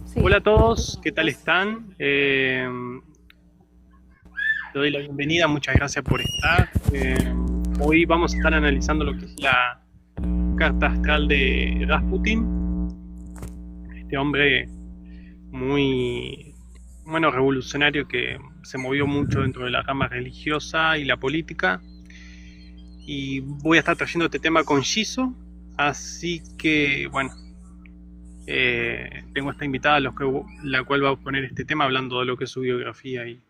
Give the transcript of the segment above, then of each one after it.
Sí. Hola a todos, ¿qué tal están? Te doy la bienvenida, muchas gracias por estar. Hoy vamos a estar analizando lo que es la carta astral de Rasputin, este hombre muy, bueno, revolucionario que se movió mucho dentro de la rama religiosa y la política. Y voy a estar trayendo este tema con Shizo, así que, bueno, tengo esta invitada, la cual va a poner este tema hablando de lo que es su biografía y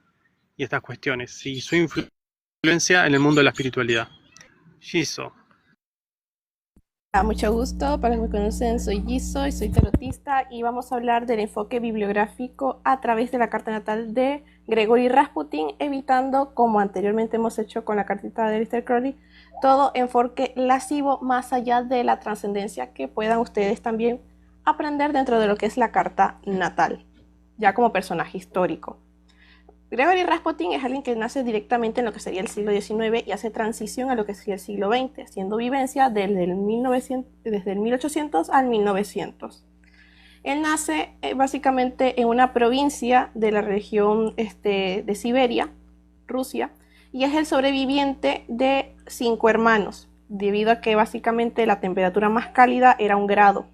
estas cuestiones y su influencia en el mundo de la espiritualidad. Shizo. Mucho gusto, para los que me conocen, soy Giso y soy tarotista y vamos a hablar del enfoque bibliográfico a través de la carta natal de Gregory Rasputin, evitando, como anteriormente hemos hecho con la cartita de Lister Crowley, todo enfoque lascivo más allá de la trascendencia que puedan ustedes también aprender dentro de lo que es la carta natal, ya como personaje histórico. Gregory Rasputin es alguien que nace directamente en lo que sería el siglo XIX y hace transición a lo que sería el siglo XX, haciendo vivencia desde el 1800 al 1900. Él nace básicamente en una provincia de la región de Siberia, Rusia, y es el sobreviviente de 5 hermanos, debido a que básicamente la temperatura más cálida era 1 grado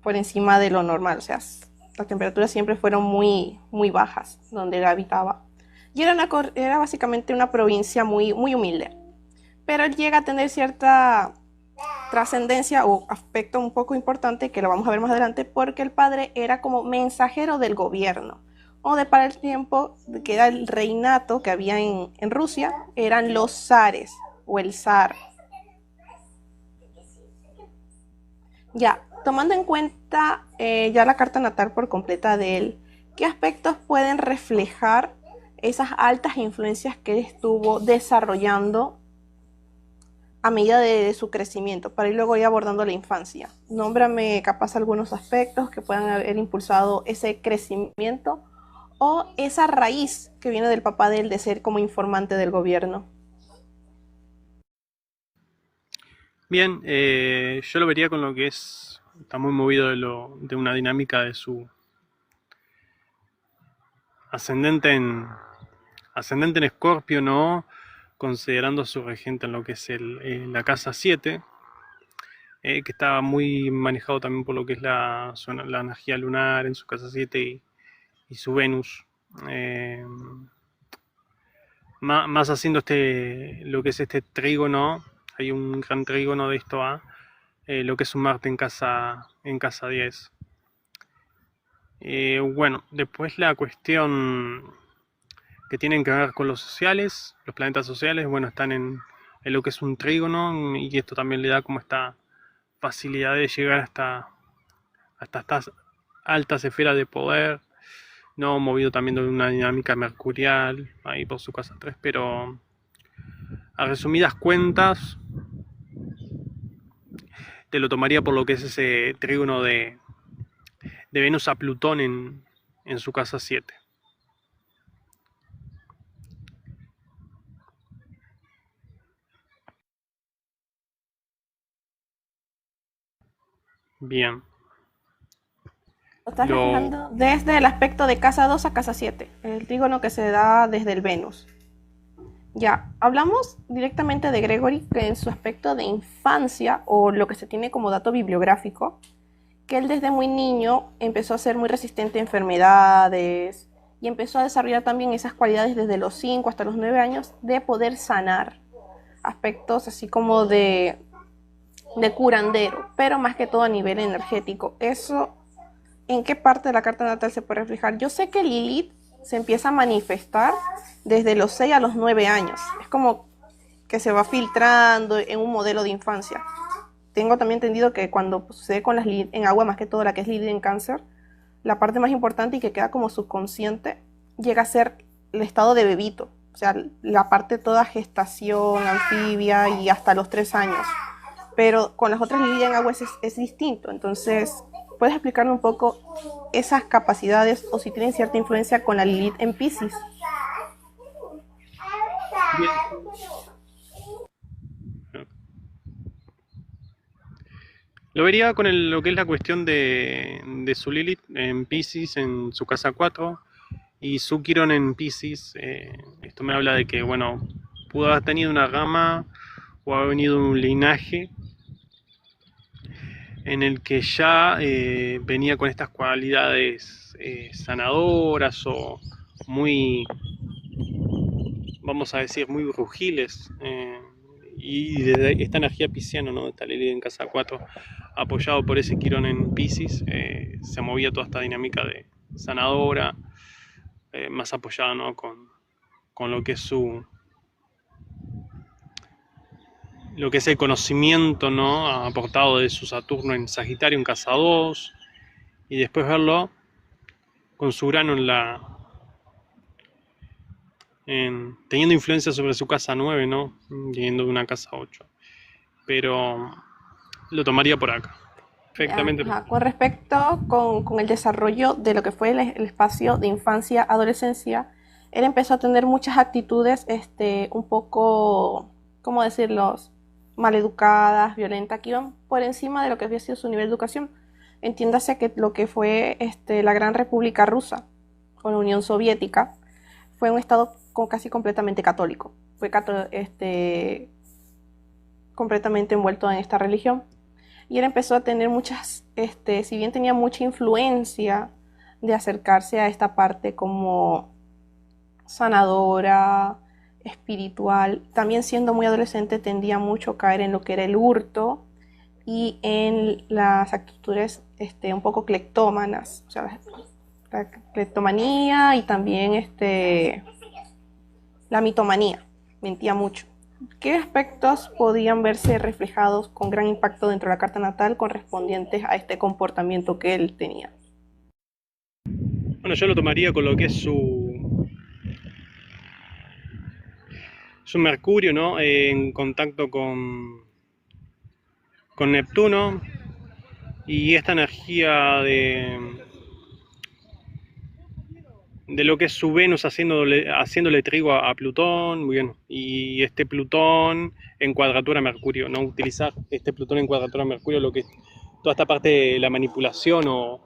por encima de lo normal, o sea, las temperaturas siempre fueron muy bajas donde él habitaba. Y era básicamente una provincia muy humilde. Pero él llega a tener cierta trascendencia o aspecto un poco importante que lo vamos a ver más adelante porque el padre era como mensajero del gobierno o de para el tiempo que era el reinato que había en Rusia, eran los zares o el zar. Ya, tomando en cuenta ya la carta natal por completa de él, ¿qué aspectos pueden reflejar esas altas influencias que él estuvo desarrollando a medida de su crecimiento, para ir luego ir abordando la infancia? Nómbrame capaz algunos aspectos que puedan haber impulsado ese crecimiento o esa raíz que viene del papá de él de ser como informante del gobierno. Bien, yo lo vería con lo que es, está muy movido de una dinámica de su ascendente en ascendente en Escorpio, ¿no? Considerando su regente en lo que es la casa 7, que está muy manejado también por lo que es la energía lunar en su casa 7 y su Venus. Eh, más haciendo lo que es este trígono, hay un gran trígono de esto a lo que es un Marte en casa 10. Bueno, después la cuestión que tienen que ver con los sociales, los planetas sociales, bueno, están en lo que es un trígono y esto también le da como esta facilidad de llegar hasta estas altas esferas de poder, no movido también de una dinámica mercurial, ahí por su casa 3, pero a resumidas cuentas, te lo tomaría por lo que es ese trígono de Venus a Plutón en su casa 7. Bien. Lo estás Lo, reflejando desde el aspecto de casa 2 a casa 7, el trígono que se da desde el Venus. Ya, hablamos directamente de Gregory, que en su aspecto de infancia, o lo que se tiene como dato bibliográfico, que él desde muy niño empezó a ser muy resistente a enfermedades y empezó a desarrollar también esas cualidades desde los 5 hasta los 9 años de poder sanar aspectos así como de curandero, pero más que todo a nivel energético. Eso, ¿en qué parte de la carta natal se puede reflejar? Yo sé que Lilith se empieza a manifestar desde los 6 a los 9 años. Es como que se va filtrando en un modelo de infancia. Tengo también entendido que cuando sucede con las Lilith en agua, más que todo la que es Lilith en cáncer, la parte más importante y que queda como subconsciente llega a ser el estado de bebito. O sea, la parte toda gestación, anfibia y hasta los 3 años. Pero con las otras Lilith en agua es distinto. Entonces, ¿puedes explicarme un poco esas capacidades o si tienen cierta influencia con la Lilith en Pisces? bien, Lo vería con lo que es la cuestión de su Lilith en Pisces, en su casa 4, y su Quirón en Pisces. Esto me habla de que, bueno, pudo haber tenido una rama o haber venido de un linaje en el que ya venía con estas cualidades sanadoras o muy, vamos a decir, muy brujiles. Y de esta energía pisciana, ¿no? Esta Lilith en casa 4, apoyado por ese Quirón en Pisces, se movía toda esta dinámica de sanadora, más apoyada, ¿no? con lo que es lo que es el conocimiento, ¿no? Aportado de su Saturno en Sagitario en casa 2, y después verlo con su Urano teniendo influencia sobre su casa 9, ¿no? Viniendo de una casa 8. Pero lo tomaría por acá. Perfectamente. Ajá, con respecto con el desarrollo de lo que fue el espacio de infancia, adolescencia, él empezó a tener muchas actitudes un poco, ¿cómo decirlo?, maleducadas, violentas, que iban por encima de lo que había sido su nivel de educación. Entiéndase que lo que fue la Gran República Rusa o la Unión Soviética fue un estado casi completamente católico. Fue completamente envuelto en esta religión. Y él empezó a tener muchas, si bien tenía mucha influencia de acercarse a esta parte como sanadora, espiritual, también siendo muy adolescente tendía mucho a caer en lo que era el hurto y en las actitudes un poco cleptómanas, o sea, la cleptomanía y también la mitomanía, mentía mucho. ¿Qué aspectos podían verse reflejados con gran impacto dentro de la carta natal correspondientes a este comportamiento que él tenía? Bueno, yo lo tomaría con lo que es su Mercurio, ¿no? En contacto con Neptuno, y esta energía de lo que es su Venus haciéndole trigo a Plutón, muy bien, y este Plutón en cuadratura a Mercurio, no utilizar este Plutón en cuadratura a Mercurio, lo que es toda esta parte de la manipulación o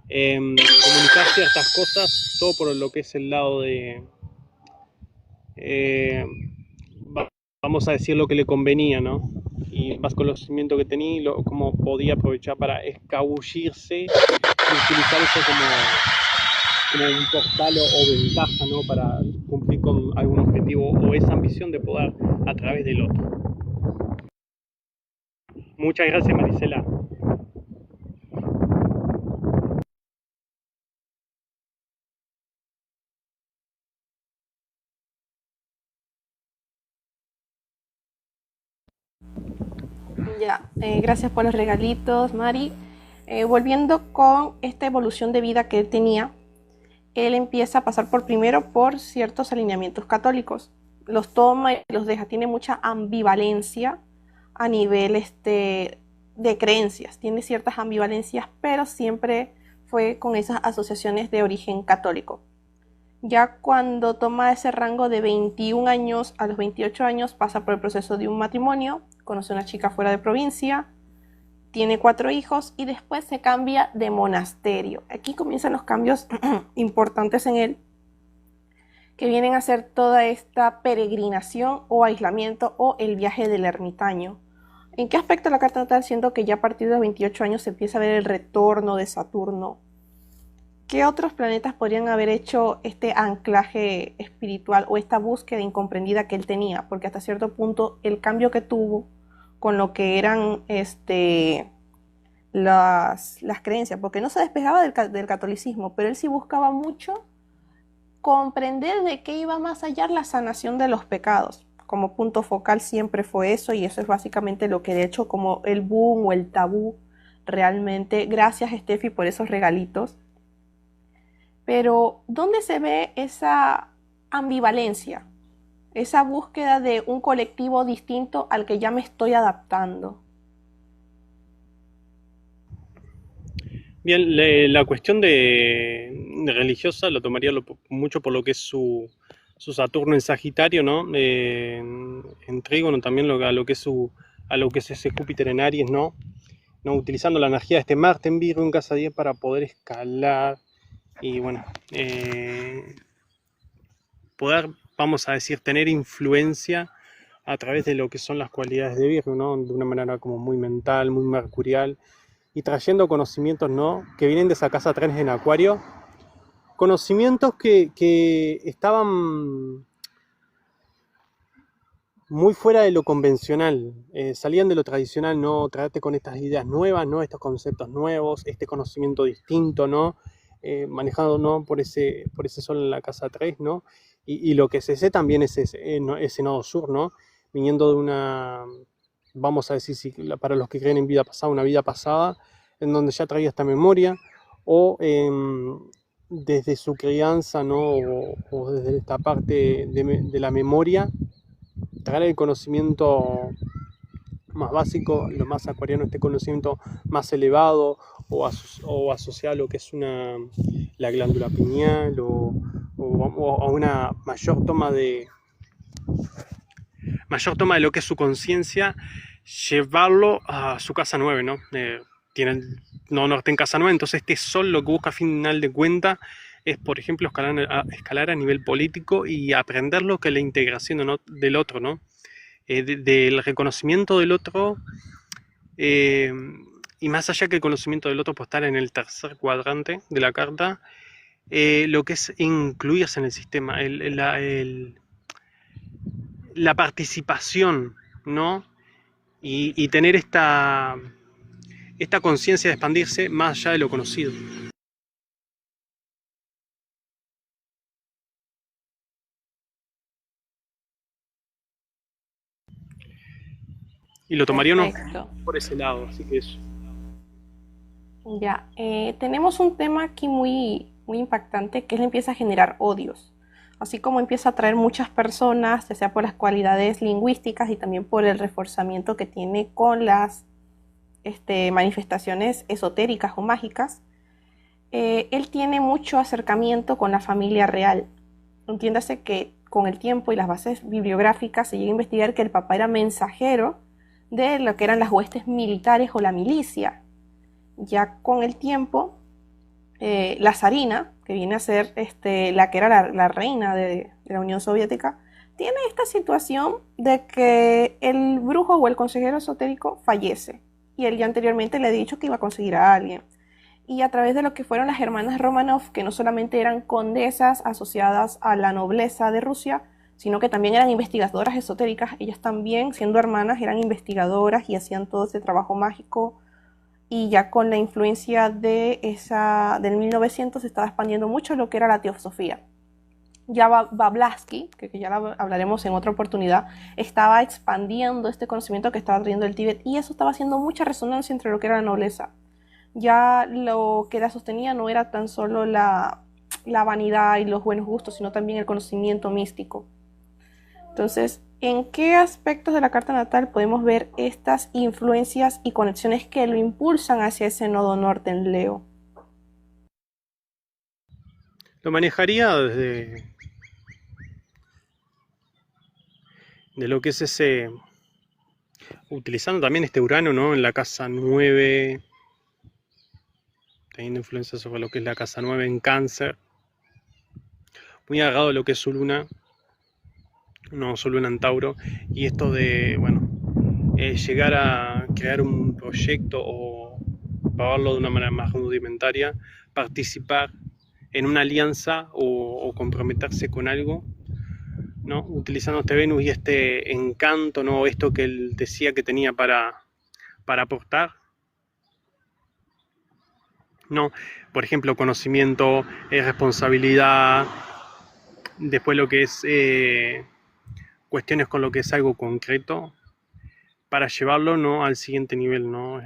comunicar ciertas cosas, todo por lo que es el lado de, eh, vamos a decir, lo que le convenía, ¿no? Y más conocimiento que tenía, cómo podía aprovechar para escabullirse y utilizar eso como un portal o ventaja, ¿no? Para cumplir con algún objetivo o esa ambición de poder a través del otro. Muchas gracias, Marisela. Ya, gracias por los regalitos, Mari. Volviendo con esta evolución de vida que él tenía, él empieza a pasar primero por ciertos alineamientos católicos. Los toma y los deja. Tiene mucha ambivalencia a nivel de creencias. Tiene ciertas ambivalencias, pero siempre fue con esas asociaciones de origen católico. Ya cuando toma ese rango de 21 años a los 28 años, pasa por el proceso de un matrimonio, conoce a una chica fuera de provincia, tiene 4 hijos y después se cambia de monasterio. Aquí comienzan los cambios importantes en él, que vienen a ser toda esta peregrinación o aislamiento o el viaje del ermitaño. ¿En qué aspecto la carta natal? Siendo que ya a partir de los 28 años se empieza a ver el retorno de Saturno. ¿Qué otros planetas podrían haber hecho este anclaje espiritual o esta búsqueda incomprendida que él tenía? Porque hasta cierto punto el cambio que tuvo con lo que eran las creencias, porque no se despegaba del catolicismo, pero él sí buscaba mucho comprender de qué iba más allá la sanación de los pecados. Como punto focal siempre fue eso, y eso es básicamente lo que de hecho como el boom o el tabú realmente. Gracias, Steffi, por esos regalitos. Pero ¿dónde se ve esa ambivalencia? Esa búsqueda de un colectivo distinto al que ya me estoy adaptando. Bien, la cuestión de religiosa lo tomaría mucho por lo que es su Saturno en Sagitario, ¿no? En Trígono también a lo que es ese Júpiter en Aries, ¿no? ¿no? Utilizando la energía de este Marte en Virgo en casa 10 para poder escalar y bueno, poder, vamos a decir, tener influencia a través de lo que son las cualidades de Virgo, ¿no? De una manera como muy mental, muy mercurial, y trayendo conocimientos, ¿no? Que vienen de esa casa 3 en Acuario, conocimientos que estaban muy fuera de lo convencional, salían de lo tradicional, ¿no? Traerte con estas ideas nuevas, ¿no? Estos conceptos nuevos, este conocimiento distinto, ¿no? Manejado, ¿no? Por ese sol en la casa 3, ¿no? Y lo que se sé también es ese nodo sur, ¿no? Viniendo de una, vamos a decir, para los que creen en vida pasada, una vida pasada, en donde ya traía esta memoria, o desde su crianza, ¿no? O desde esta parte de la memoria, traer el conocimiento más básico, lo más acuariano, este conocimiento más elevado o asociado a lo que es la glándula pineal o a una mayor toma de lo que es su conciencia, llevarlo a su casa 9, ¿no? Tiene no norte en casa 9, entonces este sol lo que busca a final de cuenta es, por ejemplo, escalar a nivel político y aprender lo que es la integración, ¿no? Del otro, ¿no? Del reconocimiento del otro, eh, y más allá que el conocimiento del otro puede estar en el tercer cuadrante de la carta, lo que es incluirse en el sistema, la participación, ¿no? Y tener esta conciencia de expandirse más allá de lo conocido. Y lo tomaría uno Perfecto. por ese lado, así que eso. Ya, tenemos un tema aquí muy impactante que él empieza a generar odios, así como empieza a atraer muchas personas, ya sea por las cualidades lingüísticas y también por el reforzamiento que tiene con las manifestaciones esotéricas o mágicas. Él tiene mucho acercamiento con la familia real. Entiéndase que con el tiempo y las bases bibliográficas se llega a investigar que el papá era mensajero de lo que eran las huestes militares o la milicia. Ya con el tiempo, la zarina, que viene a ser la que era la reina de la Unión Soviética, tiene esta situación de que el brujo o el consejero esotérico fallece. Y él ya anteriormente le ha dicho que iba a conseguir a alguien. Y a través de lo que fueron las hermanas Romanov, que no solamente eran condesas asociadas a la nobleza de Rusia, sino que también eran investigadoras esotéricas, ellas también, siendo hermanas, eran investigadoras y hacían todo ese trabajo mágico. Y ya con la influencia del 1900 se estaba expandiendo mucho lo que era la teosofía. Ya Blavatsky, que ya hablaremos en otra oportunidad, estaba expandiendo este conocimiento que estaba trayendo el Tíbet, y eso estaba haciendo mucha resonancia entre lo que era la nobleza. Ya lo que la sostenía no era tan solo la vanidad y los buenos gustos, sino también el conocimiento místico. Entonces, ¿en qué aspectos de la carta natal podemos ver estas influencias y conexiones que lo impulsan hacia ese nodo norte en Leo? Lo manejaría desde de lo que es utilizando también este Urano, ¿no? En la casa 9, teniendo influencia sobre lo que es la casa 9 en Cáncer, muy agarrado a lo que es su luna, no su luna en Tauro, y esto de, bueno, llegar a crear un proyecto o pagarlo de una manera más rudimentaria, participar en una alianza o comprometerse con algo, ¿no? Utilizando este Venus y este encanto, ¿no? Esto que él decía que tenía para aportar, ¿no? Por ejemplo, conocimiento, responsabilidad, después lo que es cuestiones con lo que es algo concreto, para llevarlo, ¿no? Al siguiente nivel, ¿no?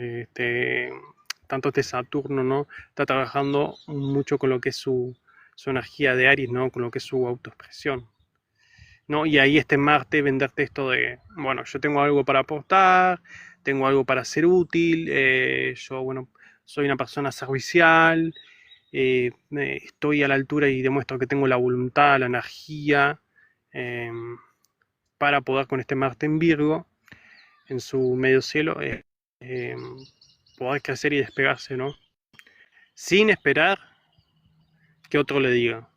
Tanto este Saturno, ¿no? Está trabajando mucho con lo que es su energía de Aries, ¿no? Con lo que es su autoexpresión, ¿no? Y ahí este Marte venderte esto de, bueno, yo tengo algo para aportar, tengo algo para ser útil, yo, bueno, soy una persona servicial, estoy a la altura y demuestro que tengo la voluntad, la energía, eh, para poder con este Marte en Virgo, en su medio cielo, poder crecer y despegarse, ¿no? Sin esperar que otro le diga.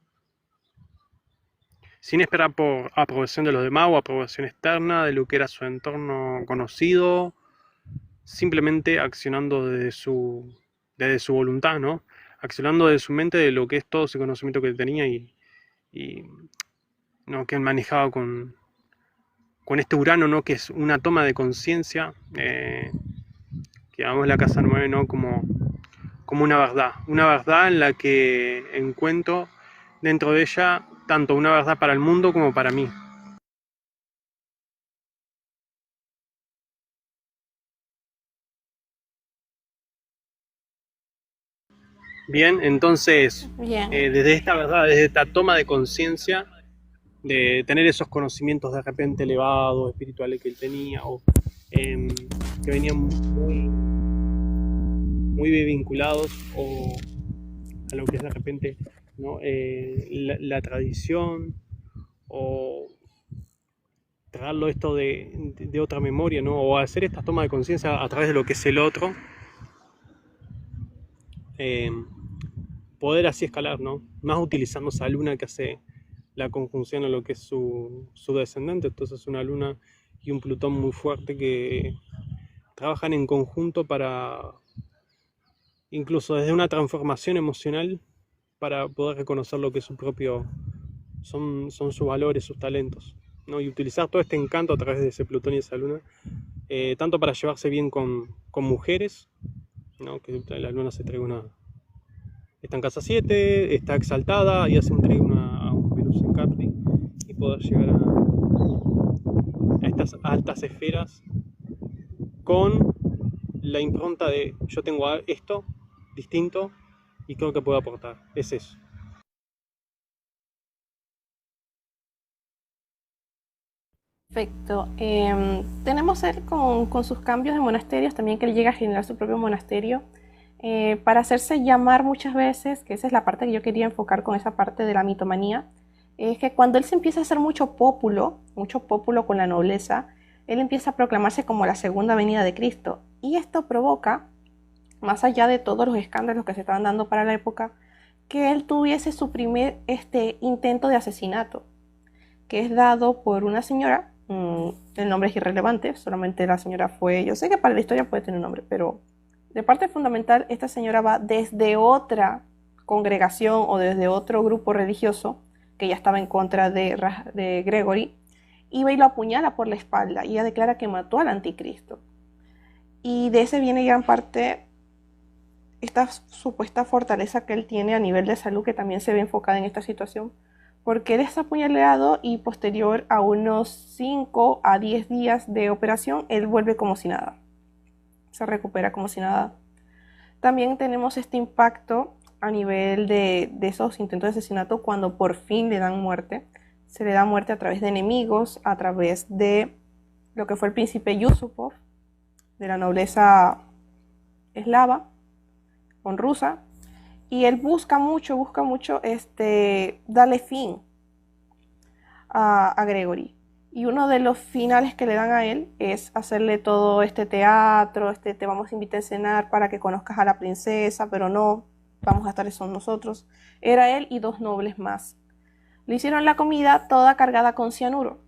Sin esperar por aprobación de los demás o aprobación externa de lo que era su entorno conocido, simplemente accionando desde su voluntad, ¿no? Accionando desde su mente de lo que es todo ese conocimiento que tenía y ¿no? Que manejaba con este Urano, ¿no? Que es una toma de conciencia, que llamamos la casa 9, ¿no? Como una verdad en la que encuentro dentro de ella tanto una verdad para el mundo como para mí. Bien, entonces, Bien, desde esta verdad, desde esta toma de conciencia, de tener esos conocimientos de repente elevados, espirituales que él tenía, o que venían muy bien vinculados o a lo que es de repente, ¿no? La tradición, o traerlo esto de otra memoria, ¿no? O hacer esta toma de conciencia a través de lo que es el otro, eh, poder así escalar, ¿no? Más utilizando esa luna que hace la conjunción a lo que es su descendente. Entonces una luna y un Plutón muy fuerte que trabajan en conjunto para, incluso desde una transformación emocional, para poder reconocer lo que es su propio, son sus valores, sus talentos, ¿no? Y utilizar todo este encanto a través de ese Plutón y esa luna, tanto para llevarse bien con mujeres, ¿no? Que la luna se trae está en casa 7, está exaltada y hace un trígono a un Venus en Capri, y poder llegar a estas altas esferas con la impronta de yo tengo esto distinto y creo que puedo aportar. Es eso. perfecto. Tenemos él con sus cambios de monasterios, también que él llega a generar su propio monasterio, para hacerse llamar muchas veces, que esa es la parte que yo quería enfocar con esa parte de la mitomanía, es que cuando él se empieza a hacer mucho pópulo con la nobleza, él empieza a proclamarse como la segunda venida de Cristo. Y esto provoca, más allá de todos los escándalos que se estaban dando para la época, que él tuviese su primer intento de asesinato, que es dado por una señora. El nombre es irrelevante, solamente la señora fue, yo sé que para la historia puede tener un nombre, pero de parte fundamental, esta señora va desde otra congregación o desde otro grupo religioso que ya estaba en contra de Gregory, y va y lo apuñala por la espalda y ella declara que mató al anticristo. Y de ese viene ya en parte esta supuesta fortaleza que él tiene a nivel de salud, que también se ve enfocada en esta situación, porque él es apuñaleado y posterior a unos 5 a 10 días de operación, él vuelve como si nada, se recupera como si nada. También tenemos este impacto a nivel de esos intentos de asesinato cuando por fin le dan muerte. Se le da muerte a través de enemigos, a través de lo que fue el príncipe Yusupov, de la nobleza eslava, con rusa, y él busca mucho darle fin a Gregory. Y uno de los finales que le dan a él es hacerle todo este teatro, te vamos a invitar a cenar para que conozcas a la princesa, pero no, vamos a estar son nosotros. Era él y 2 nobles más. Le hicieron la comida toda cargada con cianuro.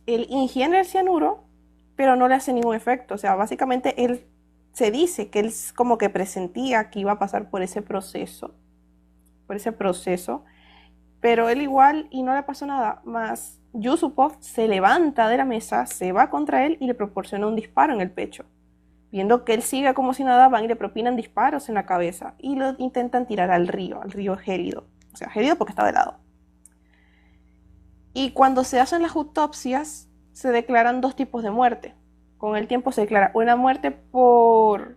Él ingiere el cianuro, pero no le hace ningún efecto. O sea, básicamente él se dice que él como que presentía que iba a pasar por ese proceso, pero él igual y no le pasó nada más. Yusupov se levanta de la mesa, se va contra él y le proporciona un disparo en el pecho. Viendo que él sigue como si nada, van y le propinan disparos en la cabeza y lo intentan tirar al río gélido. O sea, gélido porque estaba helado. Y cuando se hacen las autopsias, se declaran 2 tipos de muerte. Con el tiempo se declara una muerte por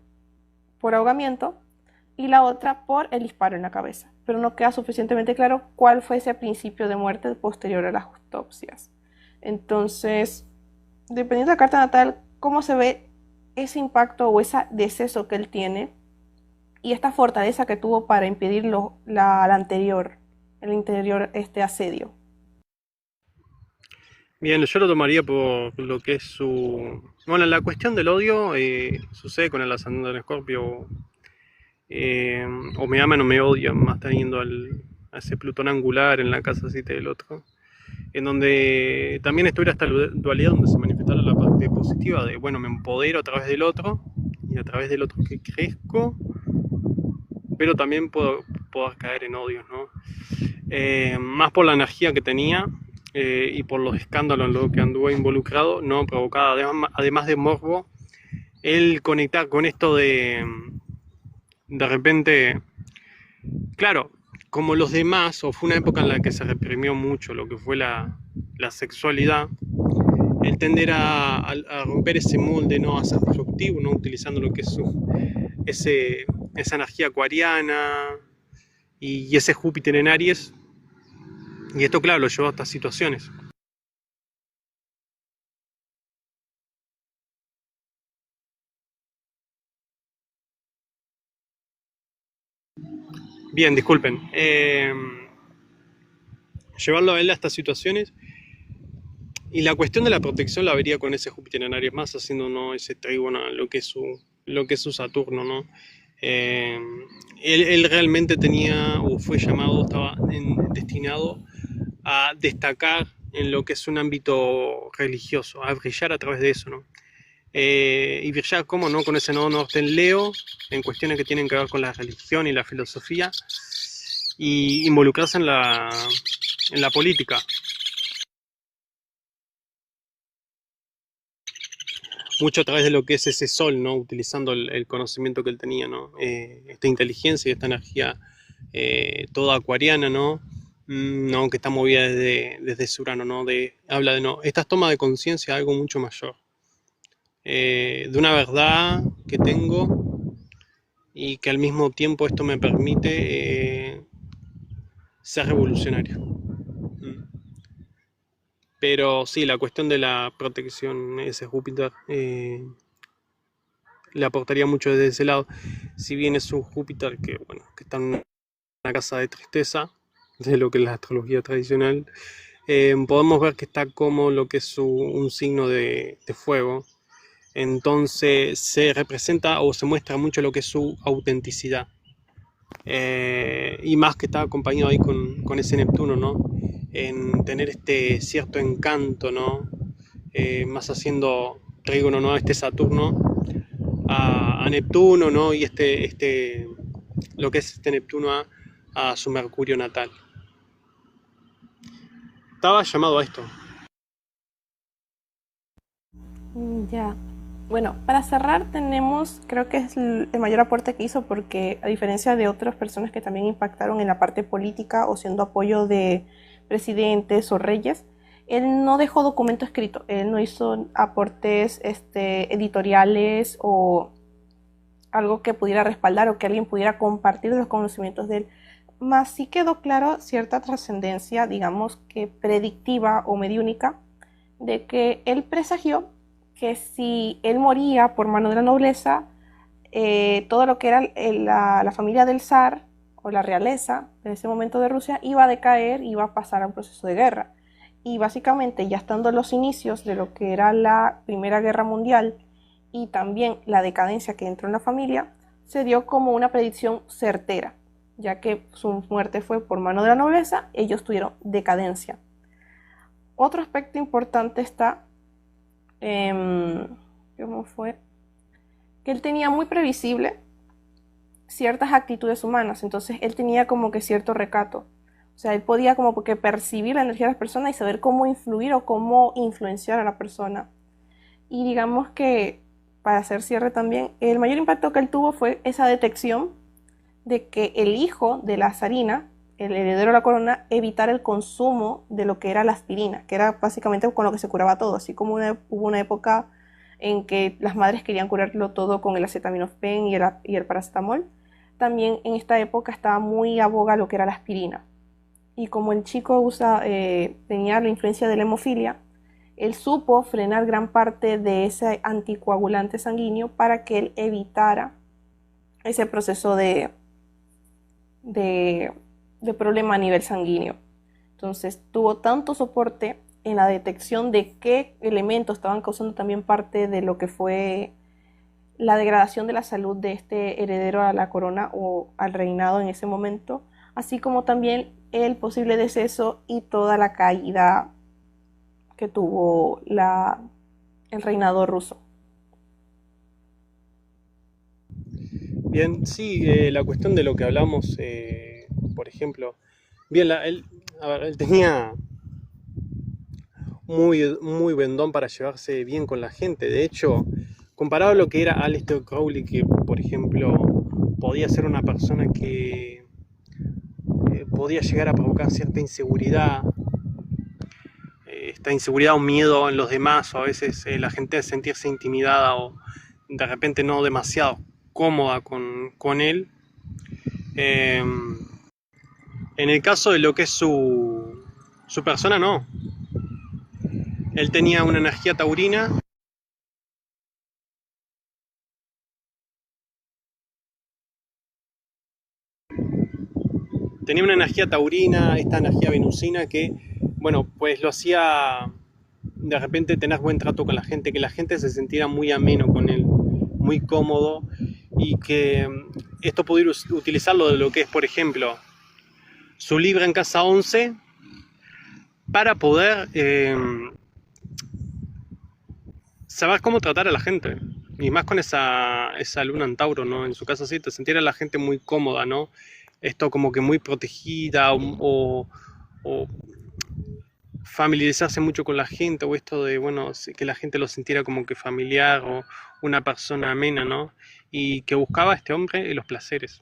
ahogamiento y la otra por el disparo en la cabeza, pero no queda suficientemente claro cuál fue ese principio de muerte posterior a las autopsias. Entonces, dependiendo de la carta natal, cómo se ve ese impacto o ese deceso que él tiene y esta fortaleza que tuvo para impedir el anterior asedio. Bien, yo lo tomaría por lo que es su... Bueno, la cuestión del odio sucede con el ascendente en Escorpio. eh, o me aman o me odian, más teniendo a ese Plutón angular en la casa 7 del otro. En donde también estuviera esta dualidad donde se manifestara la parte positiva de, bueno, me empodero a través del otro y a través del otro que crezco, pero también puedo caer en odios, ¿no? Más por la energía que tenía y por los escándalos en los que anduve involucrado, no provocada, además de morbo, el conectar con esto de repente, claro, como los demás, o fue una época en la que se reprimió mucho lo que fue la sexualidad, el tender a romper ese molde, ¿no? A ser productivo, ¿no? Utilizando lo que es esa energía acuariana y ese Júpiter en Aries. Y esto, claro, lo llevó a estas situaciones. Bien, disculpen. Llevarlo a él a estas situaciones. Y la cuestión de la protección la vería con ese Júpiter en Aries más, haciendo, ¿no? Ese trígono a lo que es su Saturno, ¿no? Eh, él realmente tenía, o fue llamado, estaba destinado a destacar en lo que es un ámbito religioso, a brillar a través de eso, ¿no? Y brillar, ¿cómo no? Con ese nodo norte en Leo, en cuestiones que tienen que ver con la religión y la filosofía, y involucrarse en la política. Mucho a través de lo que es ese sol, ¿no? Utilizando el conocimiento que él tenía, ¿no? Esta inteligencia y esta energía toda acuariana, ¿no? No, que está movida desde Urano, ¿no? Habla de, no, estas tomas de conciencia de algo mucho mayor, de una verdad que tengo y que al mismo tiempo esto me permite ser revolucionario. Pero sí, la cuestión de la protección, ese Júpiter, le aportaría mucho desde ese lado. Si bien es un Júpiter que, bueno, que está en una casa de tristeza, de lo que es la astrología tradicional, podemos ver que está como lo que es un signo de fuego. Entonces se representa o se muestra mucho lo que es su autenticidad. Y más que está acompañado ahí con ese Neptuno, ¿no? En tener este cierto encanto, ¿no? Más haciendo trígono, ¿no? Este Saturno a Neptuno, ¿no? Y lo que es este Neptuno a su Mercurio natal. Estaba llamado a esto. Ya. Bueno, para cerrar tenemos, creo que es el mayor aporte que hizo porque a diferencia de otras personas que también impactaron en la parte política o siendo apoyo de presidentes o reyes, él no dejó documento escrito, él no hizo aportes editoriales o algo que pudiera respaldar o que alguien pudiera compartir de los conocimientos de él. Más sí quedó claro cierta trascendencia, digamos que predictiva o mediúnica, de que él presagió que si él moría por mano de la nobleza, todo lo que era la familia del zar o la realeza de ese momento de Rusia iba a decaer, iba a pasar a un proceso de guerra. Y básicamente ya estando en los inicios de lo que era la Primera Guerra Mundial y también la decadencia que entró en la familia, se dio como una predicción certera, ya que su muerte fue por mano de la nobleza, ellos tuvieron decadencia. Otro aspecto importante está, ¿cómo fue? Que él tenía muy previsible ciertas actitudes humanas, entonces él tenía como que cierto recato. O sea, él podía como que percibir la energía de las personas y saber cómo influir o cómo influenciar a la persona. Y digamos que, para hacer cierre también, el mayor impacto que él tuvo fue esa detección de que el hijo de la zarina, el heredero de la corona, evitara el consumo de lo que era la aspirina, que era básicamente con lo que se curaba todo, así como hubo una época en que las madres querían curarlo todo con el acetaminofén y el paracetamol. También en esta época estaba muy a boga lo que era la aspirina. Y como el chico tenía la influencia de la hemofilia, él supo frenar gran parte de ese anticoagulante sanguíneo para que él evitara ese proceso de problema a nivel sanguíneo. Entonces tuvo tanto soporte en la detección de qué elementos estaban causando también parte de lo que fue la degradación de la salud de este heredero a la corona o al reinado en ese momento, así como también el posible deceso y toda la caída que tuvo el reinado ruso. Bien, sí, la cuestión de lo que hablamos, por ejemplo, bien, a ver, él tenía muy buen don para llevarse bien con la gente. De hecho, comparado a lo que era Aleister Crowley, que por ejemplo podía ser una persona que podía llegar a provocar cierta inseguridad, esta inseguridad o miedo en los demás, o a veces la gente sentirse intimidada o de repente no demasiado cómoda con él. Eh, en el caso de lo que es su persona, no. Él tenía una energía taurina. Tenía una energía taurina, esta energía venusina que, bueno, pues lo hacía de repente tener buen trato con la gente, que la gente se sintiera muy ameno con él, muy cómodo, y que esto pudiera utilizarlo de lo que es, por ejemplo, su Libra en casa 11 para poder saber cómo tratar a la gente. Y más con esa luna en Tauro, ¿no? En su casa sí, te sintiera a la gente muy cómoda, ¿no? Esto como que muy protegida o familiarizarse mucho con la gente, o esto de, bueno, que la gente lo sintiera como que familiar o una persona amena, ¿no? Y que buscaba este hombre los placeres.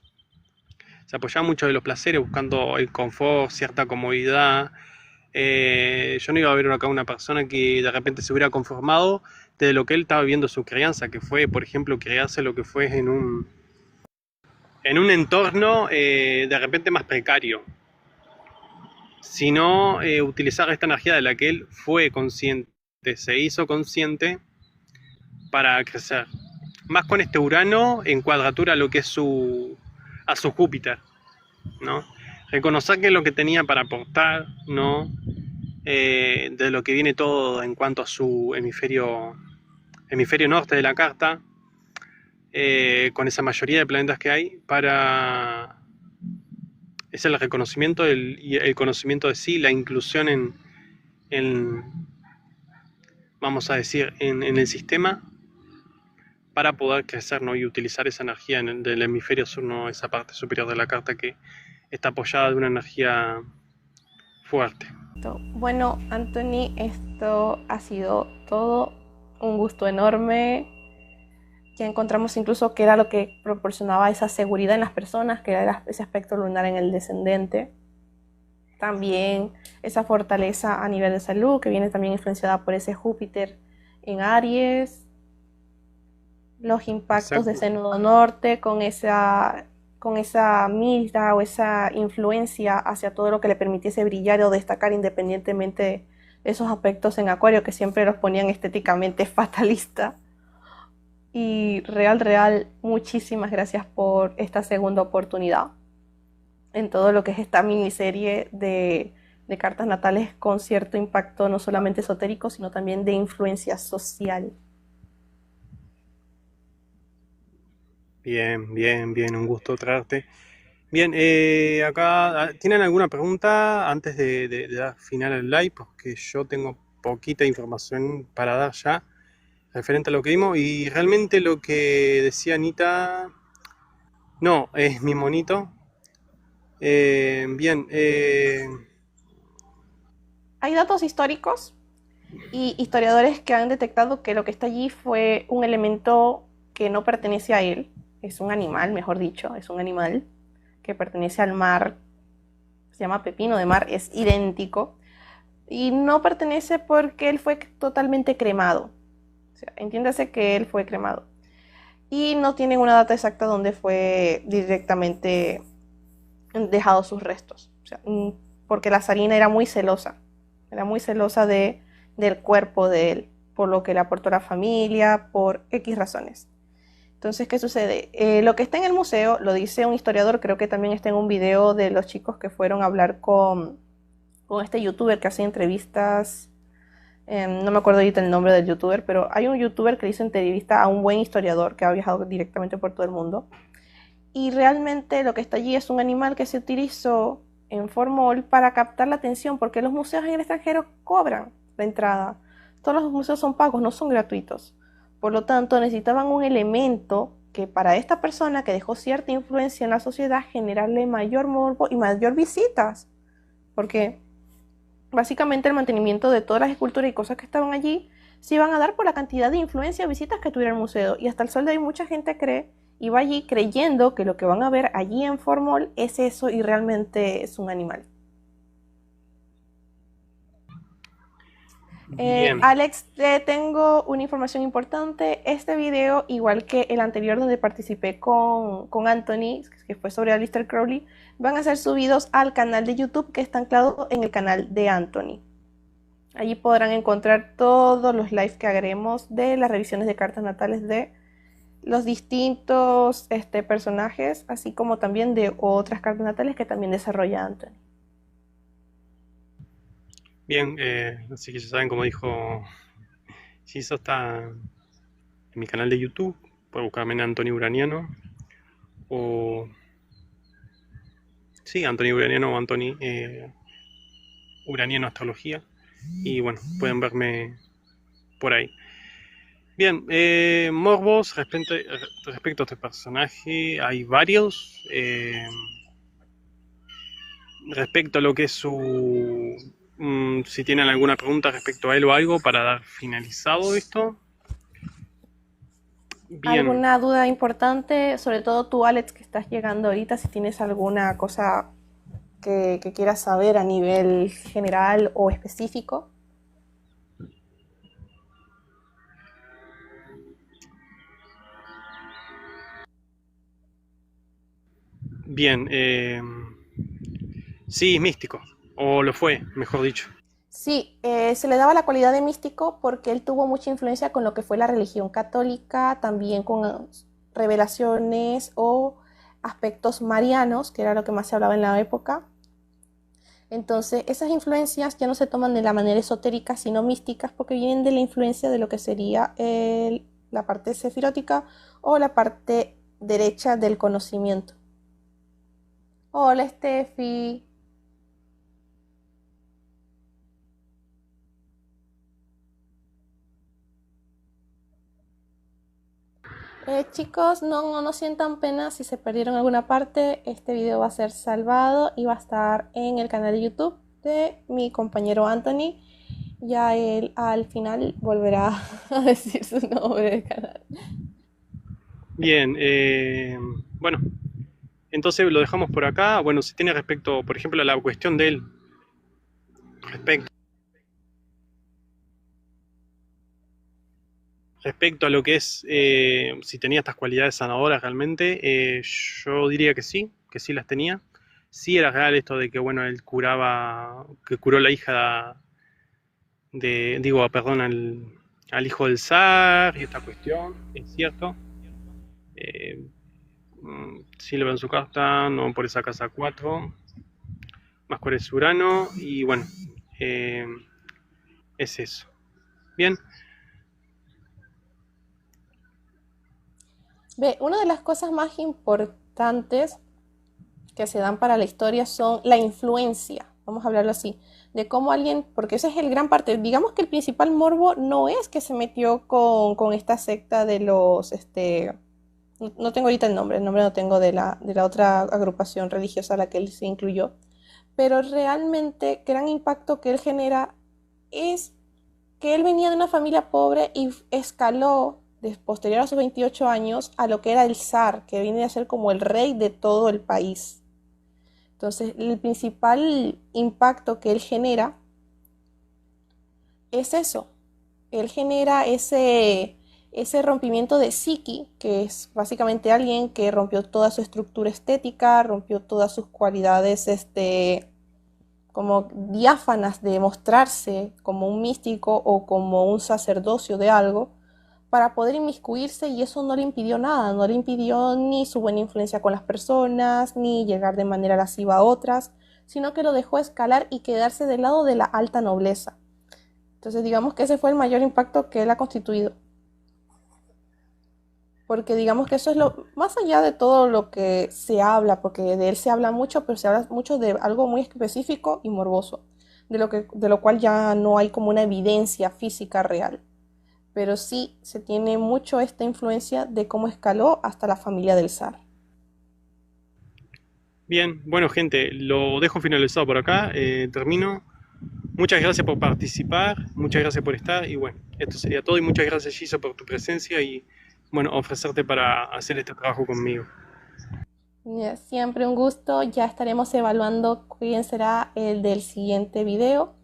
Se apoyaba mucho de los placeres, buscando el confort, cierta comodidad. Yo no iba a ver acá una persona que de repente se hubiera conformado de lo que él estaba viviendo su crianza, que fue, por ejemplo, criarse lo que fue en un entorno de repente más precario, sino utilizar esta energía de la que él fue consciente, se hizo consciente para crecer. Más con este Urano en cuadratura a lo que es a su Júpiter, ¿no? Reconocer que es lo que tenía para aportar, ¿no? De lo que viene todo en cuanto a su hemisferio norte de la carta, con esa mayoría de planetas que hay, es el reconocimiento y el conocimiento de sí, la inclusión en vamos a decir, en el sistema para poder crecer, ¿no? Y utilizar esa energía del hemisferio sur, ¿no? Esa parte superior de la carta que está apoyada de una energía fuerte. Bueno, Anthony, esto ha sido todo un gusto enorme. Ya encontramos incluso que era lo que proporcionaba esa seguridad en las personas, que era ese aspecto lunar en el descendente. También esa fortaleza a nivel de salud, que viene también influenciada por ese Júpiter en Aries. Los impactos de ese nodo norte con esa mira o esa influencia hacia todo lo que le permitiese brillar o destacar independientemente de esos aspectos en Acuario que siempre los ponían estéticamente fatalista. Y real, muchísimas gracias por esta segunda oportunidad en todo lo que es esta miniserie de cartas natales con cierto impacto no solamente esotérico, sino también de influencia social. Bien, un gusto traerte. Bien, acá, ¿tienen alguna pregunta antes de dar final al live? Porque yo tengo poquita información para dar ya referente a lo que vimos, y realmente lo que decía Anita, no, es mi monito. Bien, Hay datos históricos y historiadores que han detectado que lo que está allí fue un elemento que no pertenece a él, es un animal, mejor dicho, es un animal que pertenece al mar, se llama pepino de mar, es idéntico, y no pertenece porque él fue totalmente cremado. O sea, entiéndase que él fue cremado. Y no tienen una data exacta donde fue directamente dejado sus restos. O sea, porque la zarina era muy celosa del cuerpo de él, por lo que le aportó la familia, por X razones. Entonces, ¿qué sucede? Lo que está en el museo, lo dice un historiador, creo que también está en un video de los chicos que fueron a hablar con este youtuber que hace entrevistas No me acuerdo ahorita el nombre del youtuber, pero hay un youtuber que le hizo entrevista a un buen historiador que ha viajado directamente por todo el mundo. Y realmente lo que está allí es un animal que se utilizó en formol para captar la atención, porque los museos en el extranjero cobran la entrada. Todos los museos son pagos, no son gratuitos. Por lo tanto, necesitaban un elemento que para esta persona que dejó cierta influencia en la sociedad generarle mayor morbo y mayor visitas. Porque básicamente el mantenimiento de todas las esculturas y cosas que estaban allí se iban a dar por la cantidad de influencia o visitas que tuviera el museo. Y hasta el sol de hoy mucha gente cree y va allí creyendo que lo que van a ver allí en Formol es eso y realmente es un animal. Alex, te tengo una información importante. Este video, igual que el anterior donde participé con Anthony, que fue sobre Aleister Crowley, van a ser subidos al canal de YouTube que está anclado en el canal de Anthony. Allí podrán encontrar todos los lives que haremos de las revisiones de cartas natales de los distintos personajes, así como también de otras cartas natales que también desarrolla Anthony. Bien, así que ya saben, como dijo Giso, está en mi canal de YouTube. Pueden buscarme en Anthony Uraniano. O. Sí, Anthony Uraniano o Anthony Uraniano Astrología. Y bueno, pueden verme por ahí. Bien, morbos respecto a este personaje, hay varios. Respecto a lo que es su... si tienen alguna pregunta respecto a él o algo para dar finalizado esto. Bien. ¿Alguna duda importante? Sobre todo tú, Alex, que estás llegando ahorita, si tienes alguna cosa que quieras saber a nivel general o específico. Bien, sí, es místico, o lo fue, mejor dicho. Sí, se le daba la cualidad de místico porque él tuvo mucha influencia con lo que fue la religión católica, también con revelaciones o aspectos marianos, que era lo que más se hablaba en la época. Entonces, esas influencias ya no se toman de la manera esotérica, sino místicas, porque vienen de la influencia de lo que sería la parte sefirótica o la parte derecha del conocimiento. Hola, Steffi. Chicos, no sientan pena si se perdieron alguna parte. Este video va a ser salvado y va a estar en el canal de YouTube de mi compañero Anthony. Ya él al final volverá a decir su nombre de canal. Bien, bueno, entonces lo dejamos por acá. Bueno, si tiene respecto, por ejemplo, a la cuestión de él, respecto a lo que es si tenía estas cualidades sanadoras realmente, yo diría que sí las tenía. Sí era real esto de que, bueno, él curaba, que curó la hija al hijo del zar y esta cuestión, es cierto. Sí le va en su carta, no por esa casa 4, más cuál es Urano, y bueno, es eso. Bien. Una de las cosas más importantes que se dan para la historia son la influencia, vamos a hablarlo así, de cómo alguien, porque ese es el gran parte, digamos que el principal morbo no es que se metió con esta secta de los, no tengo ahorita el nombre no tengo de la otra agrupación religiosa a la que él se incluyó, pero realmente gran impacto que él genera es que él venía de una familia pobre y escaló posterior a sus 28 años a lo que era el zar, que viene a ser como el rey de todo el país. Entonces, el principal impacto que él genera es eso. Él genera ese rompimiento de psiqui, que es básicamente alguien que rompió toda su estructura estética, rompió todas sus cualidades como diáfanas de mostrarse como un místico o como un sacerdocio de algo, para poder inmiscuirse, y eso no le impidió nada, no le impidió ni su buena influencia con las personas, ni llegar de manera lasciva a otras, sino que lo dejó escalar y quedarse del lado de la alta nobleza. Entonces digamos que ese fue el mayor impacto que él ha constituido. Porque digamos que eso es lo más allá de todo lo que se habla, porque de él se habla mucho, pero se habla mucho de algo muy específico y morboso, de lo cual ya no hay como una evidencia física real. Pero sí se tiene mucho esta influencia de cómo escaló hasta la familia del zar. Bien, bueno gente, lo dejo finalizado por acá, termino. Muchas gracias por participar, muchas gracias por estar y bueno, esto sería todo y muchas gracias Giso por tu presencia y bueno, ofrecerte para hacer este trabajo conmigo. Siempre un gusto, ya estaremos evaluando quién será el del siguiente video.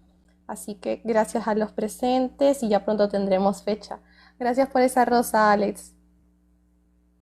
Así que gracias a los presentes y ya pronto tendremos fecha. Gracias por esa rosa, Alex.